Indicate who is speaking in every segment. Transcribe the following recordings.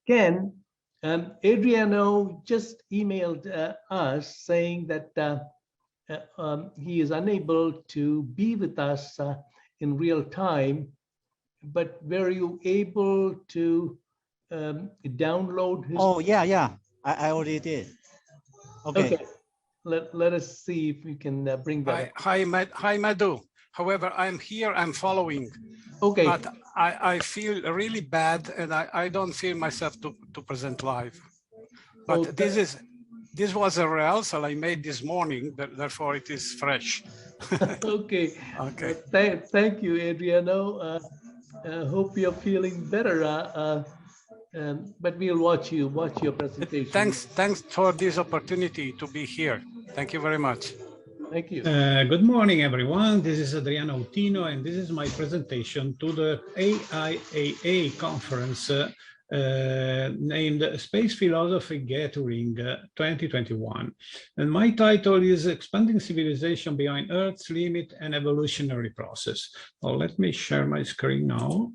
Speaker 1: Ken, Adriano just emailed us saying that he is unable to be with us in real time, but were you able to download his?
Speaker 2: Oh, yeah. I already did. Okay.
Speaker 1: Let us see if we can bring that.
Speaker 3: Hi, Madhu. However, I'm here, I'm following.
Speaker 1: Okay.
Speaker 3: But I feel really bad, and I don't feel myself to present live. But
Speaker 1: okay.
Speaker 3: This was a rehearsal I made this morning, therefore it is fresh.
Speaker 1: Okay.
Speaker 3: Okay.
Speaker 1: Thank you, Adriano. Hope you're feeling better. But we'll watch your presentation.
Speaker 3: Thanks for this opportunity to be here. Thank you very much.
Speaker 1: Thank you.
Speaker 4: Good morning, everyone. This is Adriano Autino, and this is my presentation to the AIAA conference named Space Philosophy Gathering 2021. And my title is Expanding Civilization Behind Earth's Limit and Evolutionary Process. Well, let me share my screen now.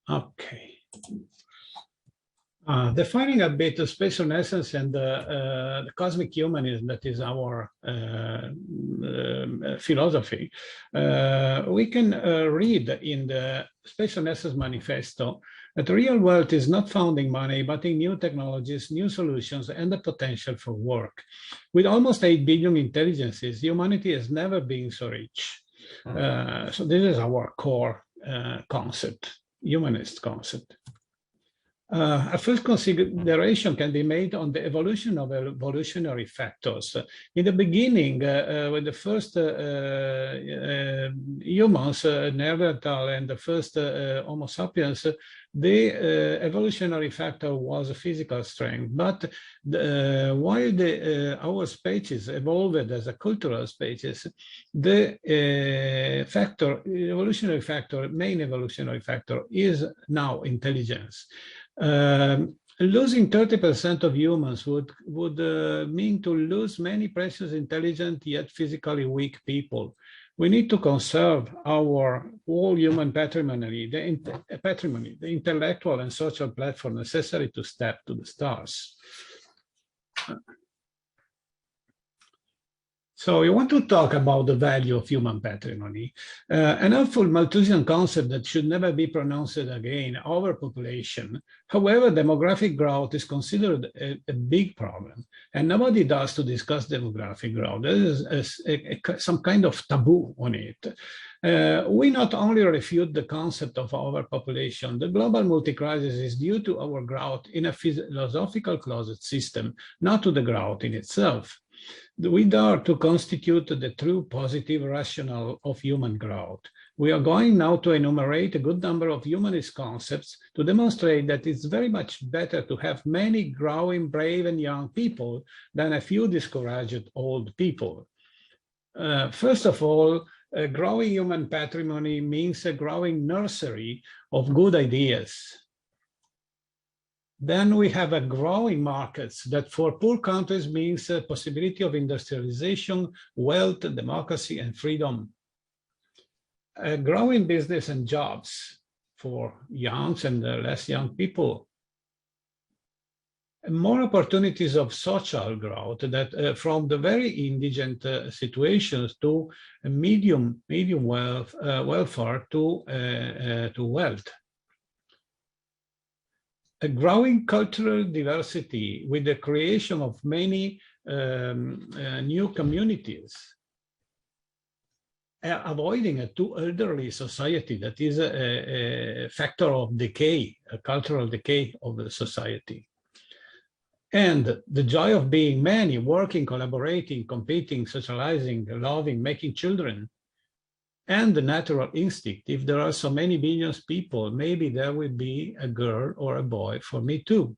Speaker 4: Okay. Defining a bit of space renaissance and the cosmic humanism, that is our philosophy, we can read in the Space Renaissance Manifesto that real wealth is not found in money, but in new technologies, new solutions, and the potential for work. With almost 8 billion intelligences, humanity has never been so rich. So this is our core concept, humanist concept. A first consideration can be made on the evolution of evolutionary factors. In the beginning, when the first humans, Neanderthal, and the first Homo sapiens, the evolutionary factor was physical strength. But while our species evolved as a cultural species, the evolutionary factor, main evolutionary factor, is now intelligence. Losing 30% of humans would mean to lose many precious, intelligent, yet physically weak people. We need to conserve our whole human patrimony, the intellectual and social platform necessary to step to the stars. So we want to talk about the value of human patrimony. An helpful Malthusian concept that should never be pronounced again, overpopulation. However, demographic growth is considered a big problem, and nobody does to discuss demographic growth. There is some kind of taboo on it. We not only refute the concept of overpopulation, the global multi-crisis is due to our growth in a philosophical closet system, not to the growth in itself. We dare to constitute the true positive rationale of human growth. We are going now to enumerate a good number of humanist concepts to demonstrate that it's very much better to have many growing, brave, and young people than a few discouraged old people. First of all, a growing human patrimony means a growing nursery of good ideas. Then we have a growing markets that for poor countries means a possibility of industrialization, wealth, democracy, and freedom. A growing business and jobs for young and less young people. More opportunities of social growth that from the very indigent situations to medium welfare to wealth. A growing cultural diversity with the creation of many new communities, avoiding a too elderly society that is a factor of decay, a cultural decay of the society. And the joy of being many, working, collaborating, competing, socializing, loving, making children, and the natural instinct. If there are so many billions of people, maybe there will be a girl or a boy for me too.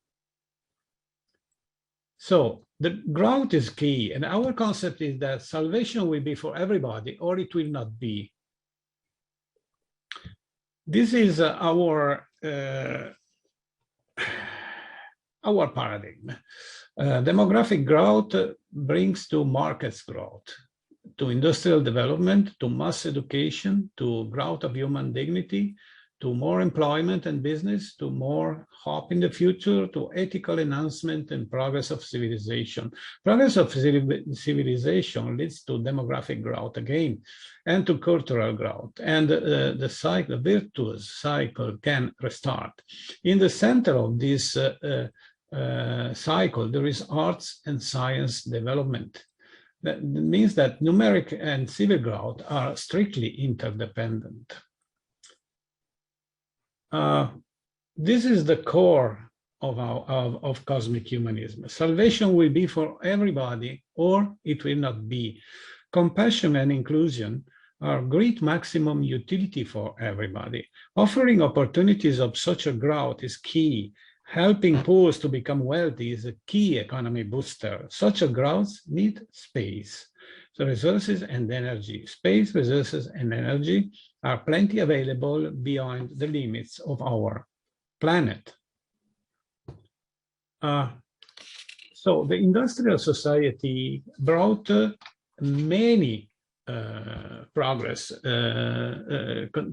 Speaker 4: So the growth is key, and our concept is that salvation will be for everybody, or it will not be. This is our paradigm. Demographic growth brings to markets growth. to industrial development, to mass education, to growth of human dignity, to more employment and business, to more hope in the future, to ethical enhancement and progress of civilization. Progress of civilization leads to demographic growth again, and to cultural growth, and the cycle, the virtuous cycle can restart. In the center of this cycle, there is arts and science development. That means that numeric and civil growth are strictly interdependent. This is the core of cosmic humanism. Salvation will be for everybody, or it will not be. Compassion and inclusion are great maximum utility for everybody. Offering opportunities of social growth is key. Helping poor to become wealthy is a key economy booster. Social growth need space. So resources and energy. Space, resources, and energy are plenty available beyond the limits of our planet. So the industrial society brought many progress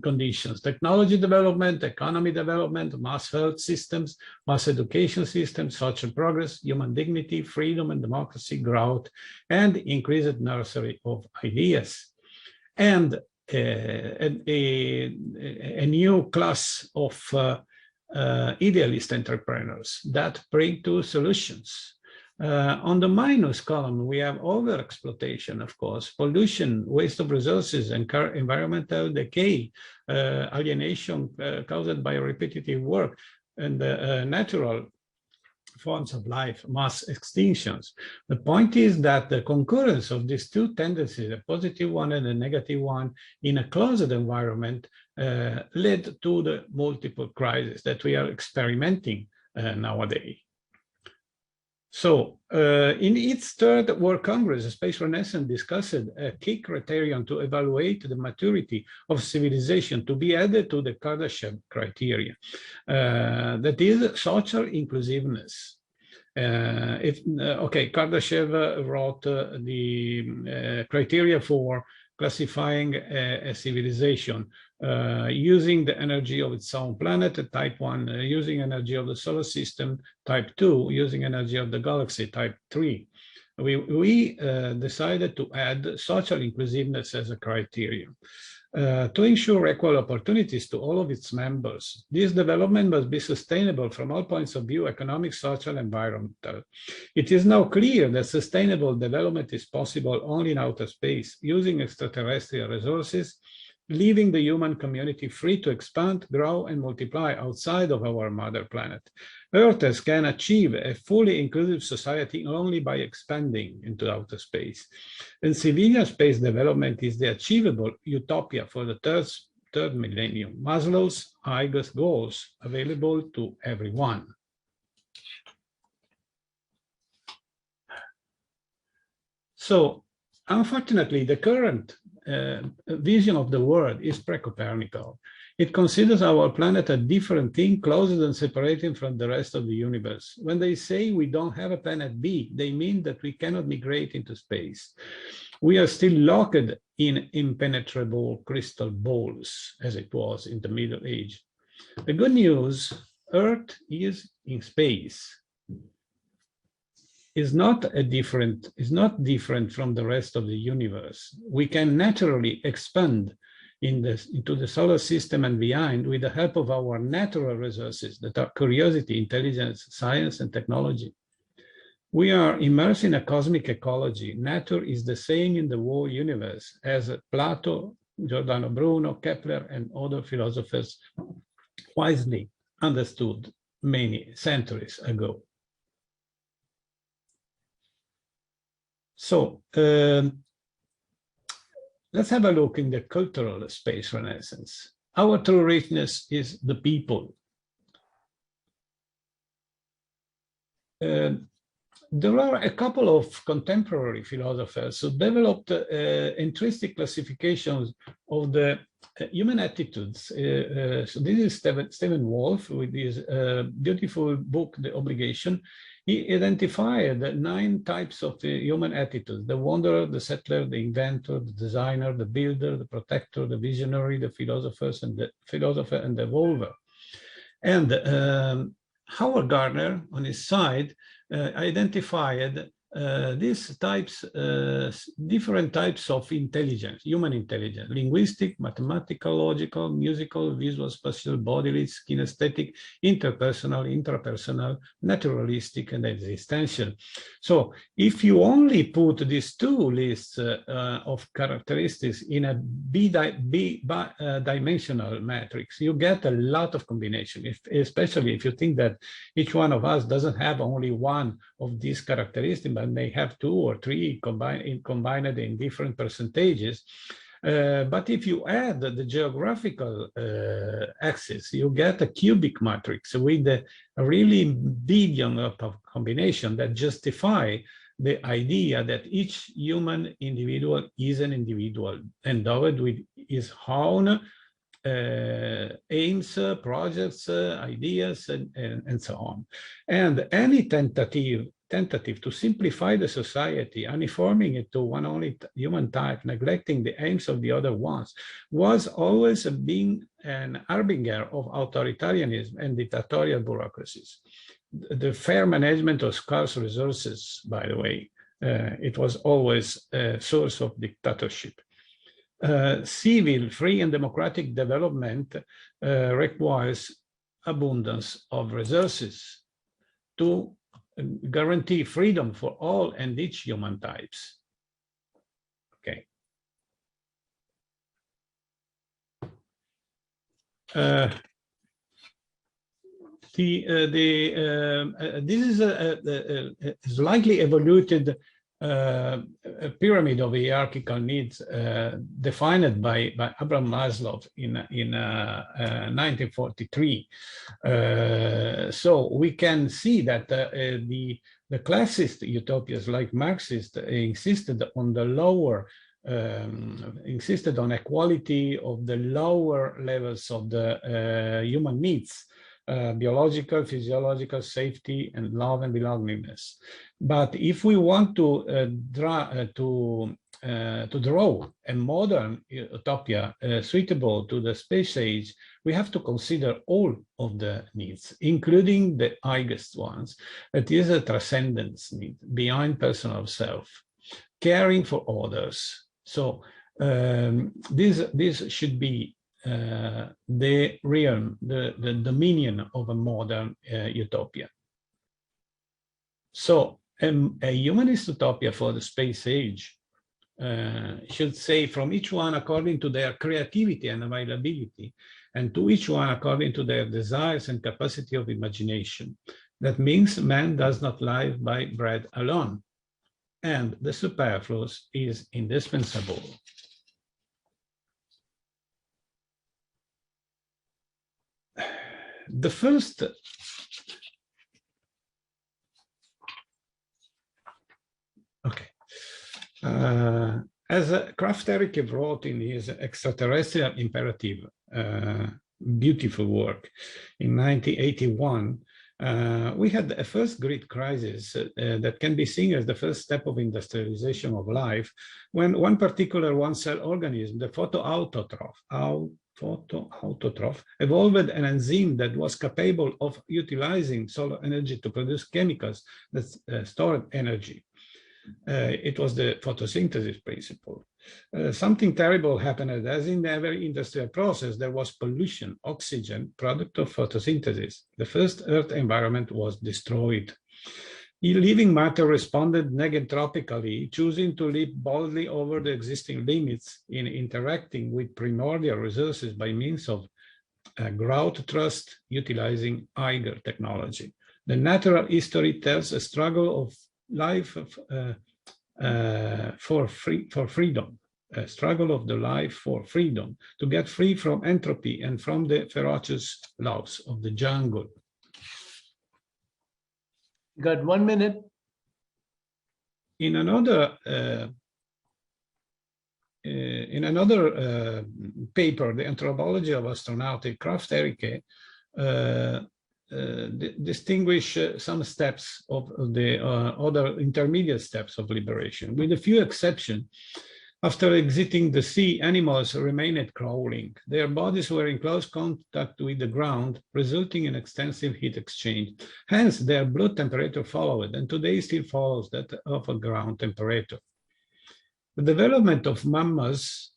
Speaker 4: conditions: technology development, economy development, mass health systems, mass education systems, social progress, human dignity, freedom and democracy, growth, and increased nursery of ideas. And a new class of idealist entrepreneurs that bring two solutions. On the minus column, we have overexploitation, of course, pollution, waste of resources, and environmental decay, alienation caused by repetitive work, and natural forms of life, mass extinctions. The point is that the concurrence of these two tendencies, a positive one and a negative one, in a closed environment led to the multiple crises that we are experimenting nowadays. So in its third World Congress, Space Renaissance discussed a key criterion to evaluate the maturity of civilization to be added to the Kardashev criteria. That is social inclusiveness. Kardashev wrote the criteria for classifying a civilization using the energy of its own planet, type 1, using energy of the solar system, type 2, using energy of the galaxy, type 3. We decided to add social inclusiveness as a criterion. To ensure equal opportunities to all of its members. This development must be sustainable from all points of view: economic, social, environmental. It is now clear that sustainable development is possible only in outer space, using extraterrestrial resources, leaving the human community free to expand, grow, and multiply outside of our mother planet. Earthers can achieve a fully inclusive society only by expanding into outer space. And civilian space development is the achievable utopia for the third millennium. Maslow's highest goals available to everyone. So, unfortunately, the current vision of the world is pre-Copernican. It considers our planet a different thing, closed and separated from the rest of the universe. When they say we don't have a planet B, they mean that we cannot migrate into space. We are still locked in impenetrable crystal balls, as it was in the Middle Age. The good news, Earth is in space. Is not different from the rest of the universe. We can naturally expand into the solar system and beyond with the help of our natural resources that are curiosity, intelligence, science, and technology. We are immersed in a cosmic ecology. Nature is the same in the whole universe, as Plato, Giordano Bruno, Kepler, and other philosophers wisely understood many centuries ago. So let's have a look in the cultural space renaissance. Our true richness is the people. There are a couple of contemporary philosophers who developed intrinsic classifications of the human attitudes. So this is Stephen Wolf with his beautiful book, The Obligation. He identified 9 types of human attitudes: the wanderer, the settler, the inventor, the designer, the builder, the protector, the visionary, the philosopher, and the evolver. And Howard Gardner, on his side, identified these types, different types of intelligence, human intelligence: linguistic, mathematical, logical, musical, visual, spatial, bodily, kinesthetic, interpersonal, intrapersonal, naturalistic, and existential. So if you only put these 2 lists of characteristics in a dimensional matrix, you get a lot of combination, especially if you think that each one of us doesn't have only one of these characteristics, but may have 2 or 3 combined in different percentages. But if you add the geographical axis, you get a cubic matrix with a really billion of combination that justify the idea that each human individual is an individual endowed with his own aims, projects, ideas, and so on. And any tentative to simplify the society, uniforming it to one only human type, neglecting the aims of the other ones, was always being an harbinger of authoritarianism and dictatorial bureaucracies. The fair management of scarce resources, by the way, it was always a source of dictatorship. Civil, free, and democratic development requires abundance of resources to guarantee freedom for all and each human types. Okay. This is a slightly evolved a pyramid of hierarchical needs defined by Abraham Maslow in 1943. So we can see that the classist utopias like Marxist insisted on the lower, insisted on equality of the lower levels of the human needs. Biological, physiological, safety, and love and belongingness. But if we want to draw a modern utopia suitable to the space age, we have to consider all of the needs, including the highest ones. It is a transcendence need, beyond personal self, caring for others. So this should be the realm, the dominion of a modern utopia. So a humanist utopia for the space age should say from each one according to their creativity and availability, and to each one according to their desires and capacity of imagination. That means man does not live by bread alone, and the superfluous is indispensable. The first as Kraft-Ericke wrote in his Extraterrestrial Imperative, beautiful work, in 1981, we had a first great crisis that can be seen as the first step of industrialization of life, when one particular one-cell organism, the photoautotroph, evolved an enzyme that was capable of utilizing solar energy to produce chemicals that stored energy. It was the photosynthesis principle. Something terrible happened, as in every industrial process, there was pollution, oxygen, product of photosynthesis. The first Earth environment was destroyed. Living matter responded negentropically, choosing to leap boldly over the existing limits in interacting with primordial resources by means of growth thrust, utilizing higher technology. The natural history tells a struggle of life for freedom, a struggle of the life for freedom, to get free from entropy and from the ferocious laws of the jungle.
Speaker 1: Got 1 minute.
Speaker 4: In another in another paper, The Anthropology of Astronautic, Kraft-Erike distinguish some steps of the other intermediate steps of liberation. With a few exceptions, after exiting the sea, animals remained crawling. Their bodies were in close contact with the ground, resulting in extensive heat exchange. Hence, their blood temperature followed, and today still follows that of a ground temperature. The development of mammals,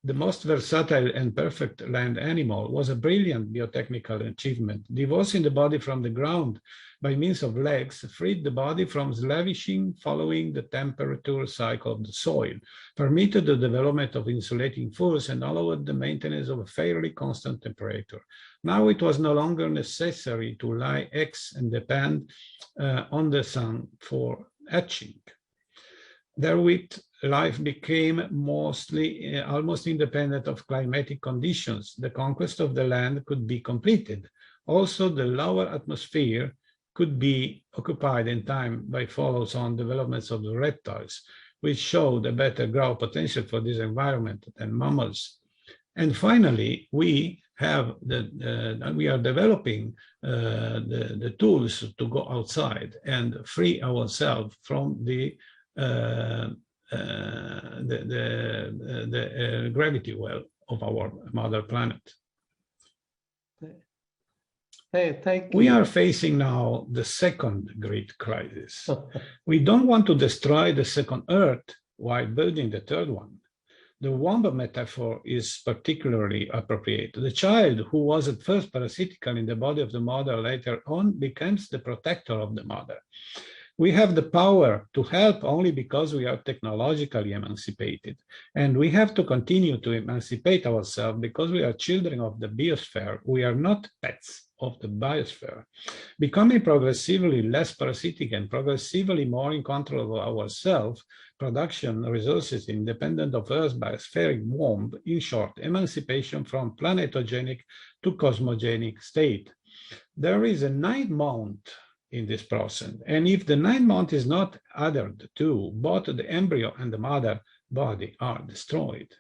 Speaker 4: the most versatile and perfect land animal, was a brilliant biotechnical achievement. Divorcing the body from the ground by means of legs freed the body from slavishing following the temperature cycle of the soil, permitted the development of insulating furs, and allowed the maintenance of a fairly constant temperature. Now it was no longer necessary to lay eggs and depend on the sun for hatching. Therewith, life became mostly almost independent of climatic conditions. The conquest of the land could be completed. Also, the lower atmosphere could be occupied in time by follows-on developments of the reptiles, which showed a better growth potential for this environment than mammals. And finally, we are developing the tools to go outside and free ourselves from the gravity well of our mother planet.
Speaker 1: Hey, thank you.
Speaker 4: We are facing now the second great crisis. We don't want to destroy the second Earth while building the third one. The womb metaphor is particularly appropriate. The child who was at first parasitical in the body of the mother later on becomes the protector of the mother. We have the power to help only because we are technologically emancipated. And we have to continue to emancipate ourselves because we are children of the biosphere. We are not pets of the biosphere. Becoming progressively less parasitic and progressively more in control of ourselves, production resources independent of Earth's biospheric womb, in short, emancipation from planetogenic to cosmogenic state. There is a 9th month in this process. And if the 9th month is not adhered to, both the embryo and the mother body are destroyed.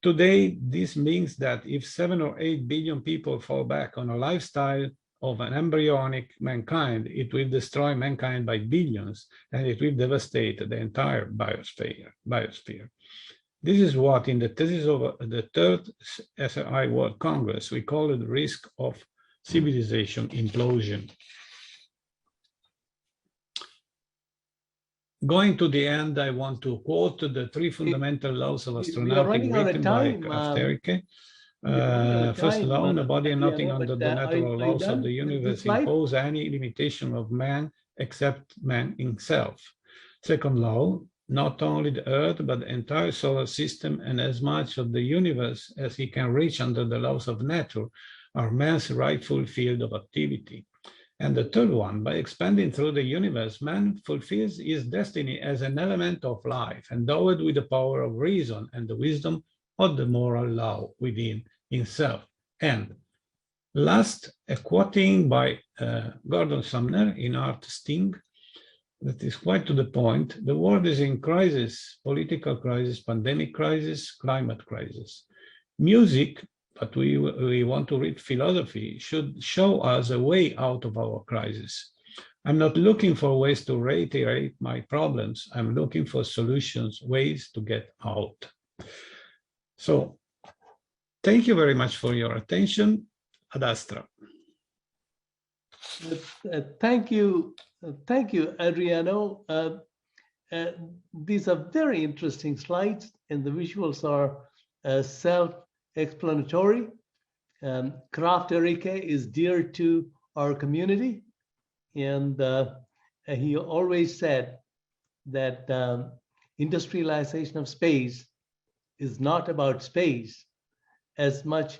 Speaker 4: Today, this means that if 7 or 8 billion people fall back on a lifestyle of an embryonic mankind, it will destroy mankind by billions, and it will devastate the entire biosphere. This is what in the thesis of the third SRI World Congress, we call it risk of civilization implosion. Going to the end, I want to quote the 3 fundamental laws of astronautics written by Kraft-Erike. First law, no body and nothing under the natural laws of the universe impose any limitation of man except man himself. Second law, not only the Earth, but the entire solar system and as much of the universe as he can reach under the laws of nature are man's rightful field of activity. And the third one, by expanding through the universe, man fulfills his destiny as an element of life, endowed with the power of reason and the wisdom of the moral law within himself. And last, a quoting by Gordon Sumner in Art Sting, that is quite to the point. The world is in crisis, political crisis, pandemic crisis, climate crisis. Music, but we want to read philosophy, should show us a way out of our crisis. I'm not looking for ways to reiterate my problems. I'm looking for solutions, ways to get out. So, thank you very much for your attention. Ad astra.
Speaker 1: Thank you, Adriano. These are very interesting slides, and the visuals are self-explanatory. Kraft-Erike is dear to our community, and he always said that industrialization of space is not about space as much,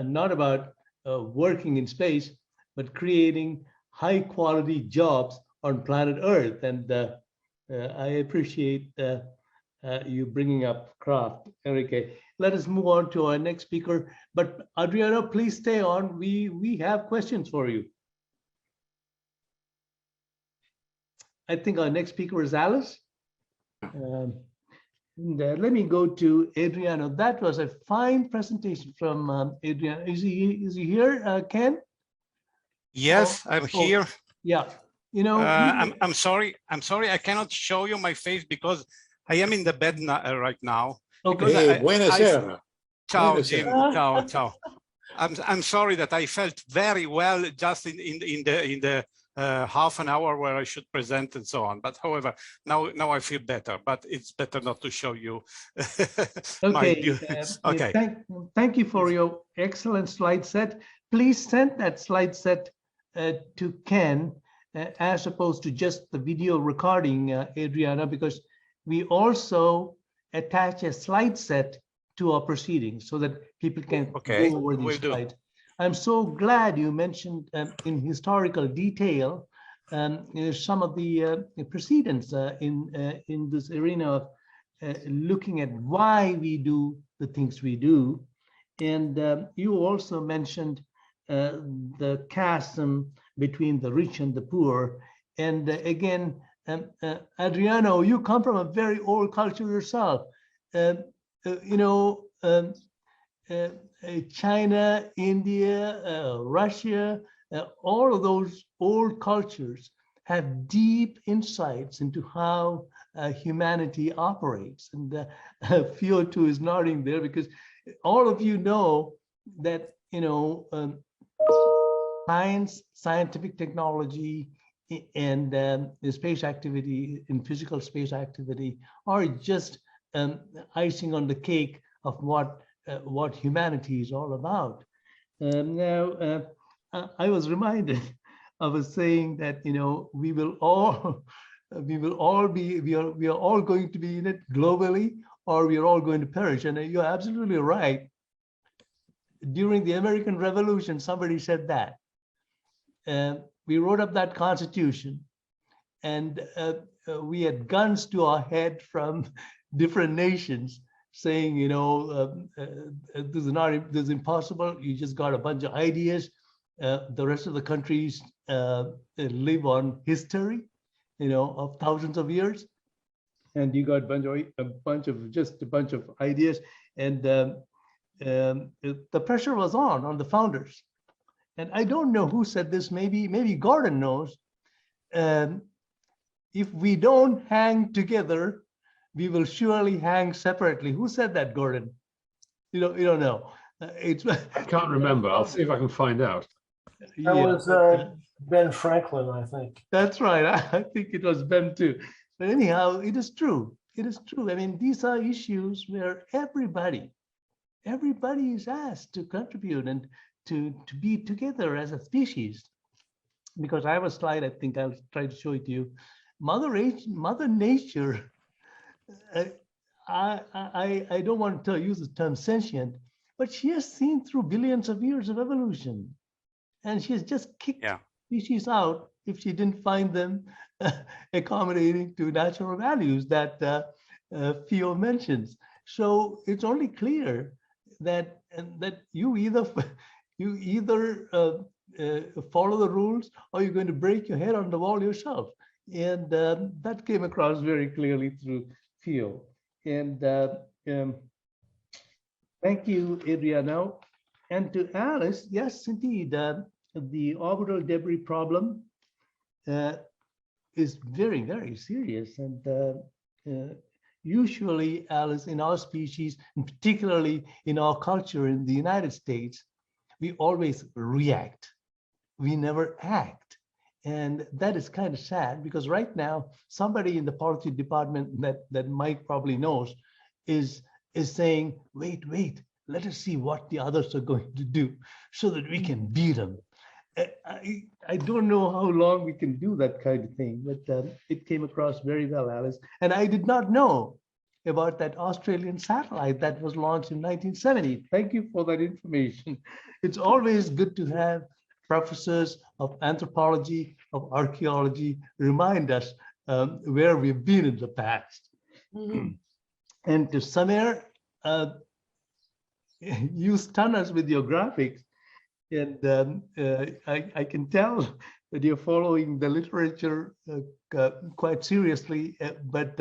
Speaker 1: not about working in space, but creating high quality jobs on planet Earth. And I appreciate you bringing up Kraft-Erike. Let us move on to our next speaker. But Adriano, please stay on. We have questions for you. I think our next speaker is Alice. And, let me go to Adriano. That was a fine presentation from Adriano. Is he here, Ken?
Speaker 3: Yes, I'm here.
Speaker 1: Yeah. You know,
Speaker 3: I'm sorry. I cannot show you my face because I am in the bed right now.
Speaker 1: okay.
Speaker 5: Hey, buonasera.
Speaker 3: Ciao,
Speaker 5: Buonasera.
Speaker 3: Jim. Ciao, ciao. I'm sorry that I felt very well just in the half an hour where I should present and so on. But however, now I feel better. But it's better not to show you. My okay.
Speaker 1: Thank you for your excellent slide set. Please send that slide set to Ken as opposed to just the video recording, Adriana, because we also attach a slide set to our proceedings so that people can go over these slides. I'm so glad you mentioned in historical detail some of the precedents in this arena of looking at why we do the things we do. And you also mentioned the chasm between the rich and the poor. And again, Adriano, you come from a very old culture yourself. You know, China, India, Russia, all of those old cultures have deep insights into how humanity operates. And Fio too is nodding there because all of you know that, you know, science, scientific technology, and the space activity and physical space activity are just icing on the cake of what humanity is all about. Now, I was reminded of a saying that, you know, we are all going to be in it globally, or we are all going to perish. And you're absolutely right. During the American Revolution, somebody said that. We wrote up that Constitution, and we had guns to our head from different nations saying, you know, this is impossible. You just got a bunch of ideas. The rest of the countries live on history, you know, of thousands of years, and you got a bunch of ideas, and the pressure was on the founders. And I don't know who said this. Maybe Gordon knows. If we don't hang together, we will surely hang separately. Who said that, Gordon? You don't know.
Speaker 6: I can't remember. I'll see if I can find out.
Speaker 7: That was Ben Franklin, I think.
Speaker 1: That's right. I think it was Ben too. But anyhow, it is true. It is true. I mean, these are issues where everybody is asked to contribute and to be together as a species. Because I have a slide, I think I'll try to show it to you. Mother Nature, I don't want to use the term sentient, but she has seen through billions of years of evolution. And she has just kicked species out if she didn't find them accommodating to natural values that Fio mentions. So it's only clear that you either follow the rules or you're going to break your head on the wall yourself. And that came across very clearly through Fio. And thank you, Adriano. And to Alice, yes, indeed, the orbital debris problem is very, very serious. And usually, Alice, in our species, and particularly in our culture in the United States, we always react. We never act. And that is kind of sad because right now, somebody in the policy department that Mike probably knows is saying, wait, let us see what the others are going to do so that we can beat them. I don't know how long we can do that kind of thing, but it came across very well, Alice. And I did not know about that Australian satellite that was launched in 1970. Thank you for that information. It's always good to have professors of anthropology, of archaeology, remind us where we've been in the past. Mm-hmm. And to Sameer, you stun us with your graphics. And I can tell that you're following the literature quite seriously. But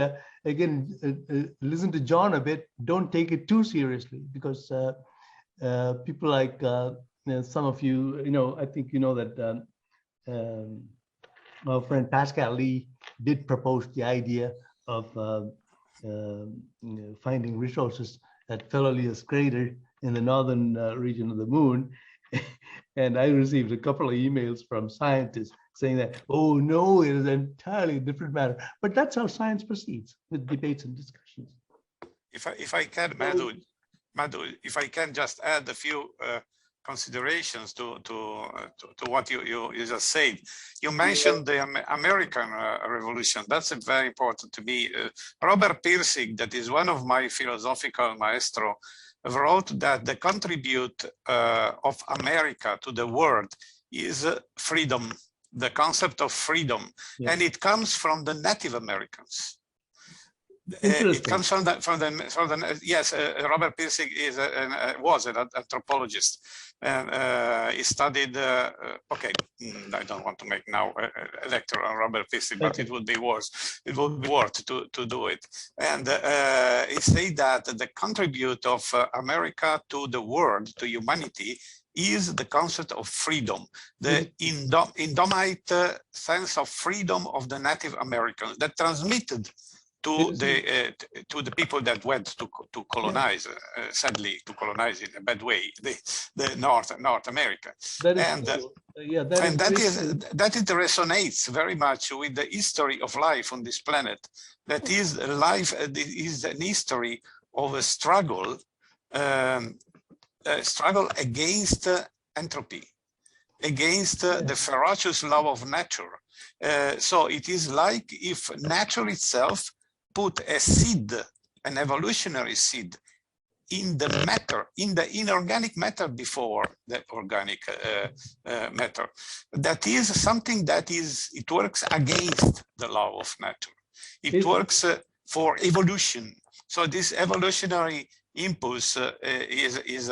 Speaker 1: again, listen to John a bit. Don't take it too seriously, because people like some of you, I think you know that our friend Pascal Lee did propose the idea of finding resources at Felolius crater in the northern region of the moon. And I received a couple of emails from scientists saying that, oh no, it is an entirely different matter. But that's how science proceeds, with debates and discussions.
Speaker 3: If I can, Madhu, if I can just add a few considerations to what you just said. You mentioned the American Revolution. That's very important to me. Robert Pirsig, that is one of my philosophical maestro, wrote that the contribute of America to the world is freedom, the concept of freedom, and it comes from the Native Americans. It comes from the yes. Robert Pirsig was an anthropologist, and he studied. Okay, I don't want to make now a lecture on Robert Pirsig, but it would be worth. It would be worth to do it. And he said that the contribute of America to the world, to humanity, is the concept of freedom, the indomite sense of freedom of the Native Americans that transmitted to the people that went to colonize, sadly to colonize in a bad way, the North America. And that it resonates very much with the history of life on this planet. That is life is an history of a struggle against entropy, against the ferocious law of nature. So it is like if nature itself put a seed, an evolutionary seed, in the matter, in the inorganic matter before the organic matter. That is something that it works against the law of nature. It works for evolution. So this evolutionary impulse is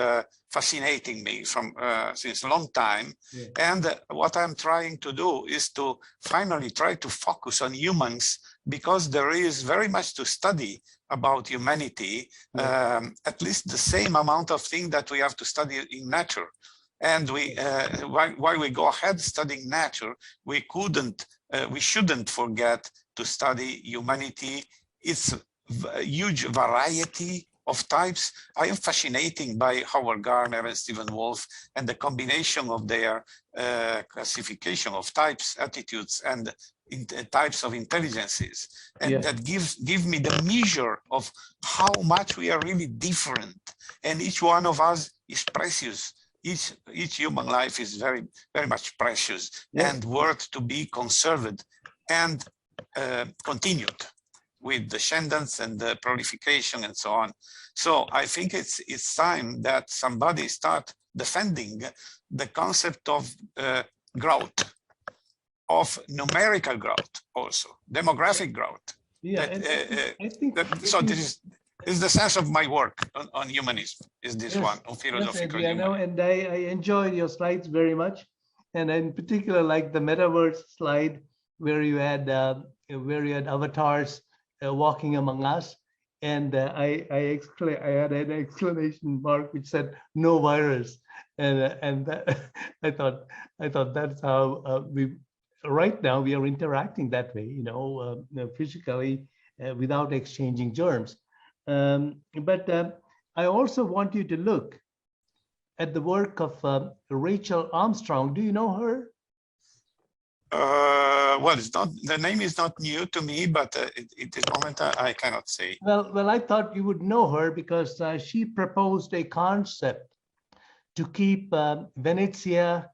Speaker 3: fascinating me from since a long time. And what I'm trying to do is to finally try to focus on humans, because there is very much to study about humanity, at least the same amount of thing that we have to study in nature. And while we go ahead studying nature, we shouldn't forget to study humanity, its huge variety of types. I am fascinated by Howard Gardner and Stephen Wolf and the combination of their classification of types, attitudes, and types of intelligences, and that give me the measure of how much we are really different, and each one of us is precious. Each human life is very, very much precious and worth to be conserved and continued with descendants and the prolification and so on. So I think it's time that somebody start defending the concept of growth, of numerical growth, also demographic growth.
Speaker 1: I think
Speaker 3: so. This is the sense of my work on humanism. Is this one on philosophical humanism?
Speaker 1: And I enjoy your slides very much, and in particular, like the metaverse slide where you had avatars walking among us, and I had an exclamation mark which said "no virus," and that, I thought that's how right now we are interacting that way, physically without exchanging germs. But I also want you to look at the work of Rachel Armstrong. Do you know her?
Speaker 3: Well, it's not, the name is not new to me, but at this moment I cannot say.
Speaker 1: Well, I thought you would know her because she proposed a concept to keep Venezia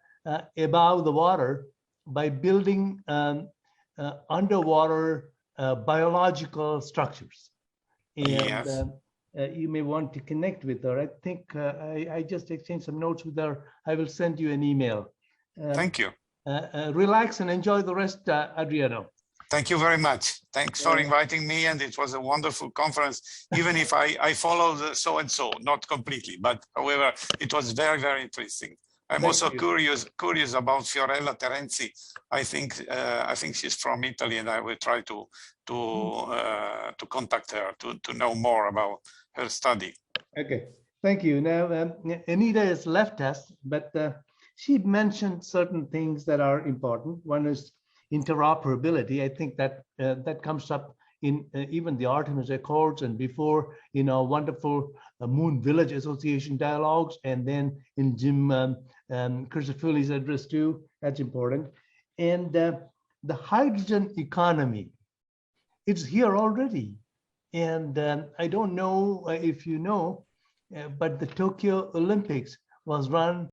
Speaker 1: above the water by building underwater biological structures. And you may want to connect with her. I think I just exchanged some notes with her. I will send you an email.
Speaker 3: Thank you.
Speaker 1: Relax and enjoy the rest, Adriano.
Speaker 3: Thank you very much. Thanks for inviting me, and it was a wonderful conference, even if I followed so-and-so, not completely, but however, it was very, very interesting. I'm
Speaker 1: Thank
Speaker 3: also
Speaker 1: you.
Speaker 3: curious about Fiorella Terenzi. I think she's from Italy, and I will try to contact her to know more about her study.
Speaker 1: Okay, thank you. Now, Anita has left us, but she mentioned certain things that are important. One is interoperability. I think that that comes up in even the Artemis Accords and before in our wonderful Moon Village Association dialogues, and then in Jim Crisafulli's address too. That's important. And the hydrogen economy, it's here already. And I don't know if you know, but the Tokyo Olympics was run